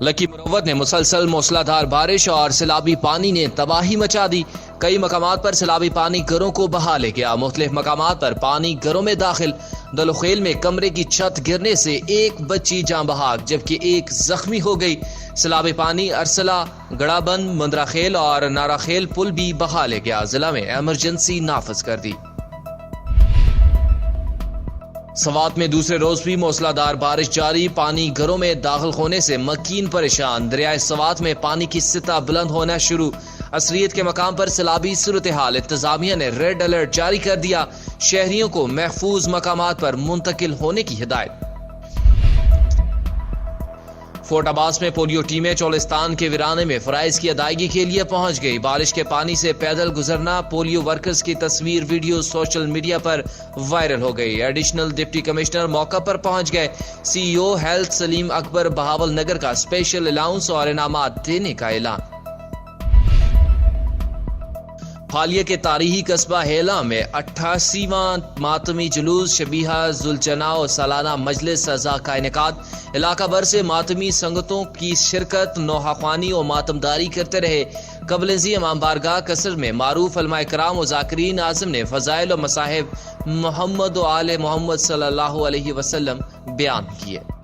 لکی مروت نے مسلسل موسلادھار بارش اور سیلابی پانی نے تباہی مچا دی۔ کئی مقامات پر سیلابی پانی گھروں کو بہا لے گیا۔ مختلف مقامات پر پانی گھروں میں داخل۔ دلوخیل میں کمرے کی چھت گرنے سے ایک بچی جاں بحق جبکہ ایک زخمی ہو گئی۔ سیلابی پانی ارسلہ، گڑا بند، مندرا خیل اور نارا خیل پل بھی بہا لے گیا۔ ضلع میں ایمرجنسی نافذ کر دی۔ سوات میں دوسرے روز بھی موسلادھار بارش جاری۔ پانی گھروں میں داخل ہونے سے مکین پریشان۔ دریائے سوات میں پانی کی سطح بلند ہونا شروع۔ عصریت کے مقام پر سیلابی صورتحال۔ انتظامیہ نے ریڈ الرٹ جاری کر دیا۔ شہریوں کو محفوظ مقامات پر منتقل ہونے کی ہدایت۔ فورٹ عباس میں پولیو ٹیمیں چولستان کے ویرانے میں فرائض کی ادائیگی کے لیے پہنچ گئی۔ بارش کے پانی سے پیدل گزرنا، پولیو ورکرز کی تصویر ویڈیو سوشل میڈیا پر وائرل ہو گئی۔ ایڈیشنل ڈپٹی کمشنر موقع پر پہنچ گئے۔ سی ای او ہیلتھ سلیم اکبر بہاول نگر کا اسپیشل الاؤنس اور انعامات دینے کا اعلان۔ حالیہ کے تاریخی قصبہ ہیلا میں 88واں ماتمی جلوس شبیہ ذوالجناح سالانہ مجلس اعضاء کا انعقاد۔ علاقہ بھر سے ماتمی سنگتوں کی شرکت، نوحہ خوانی و ماتمداری کرتے رہے۔ قبل ازیں امام بارگاہ قصر میں معروف علماء کرام و ذاکرین اعظم نے فضائل و مصاحب محمد و آل محمد صلی اللہ علیہ وسلم بیان کیے۔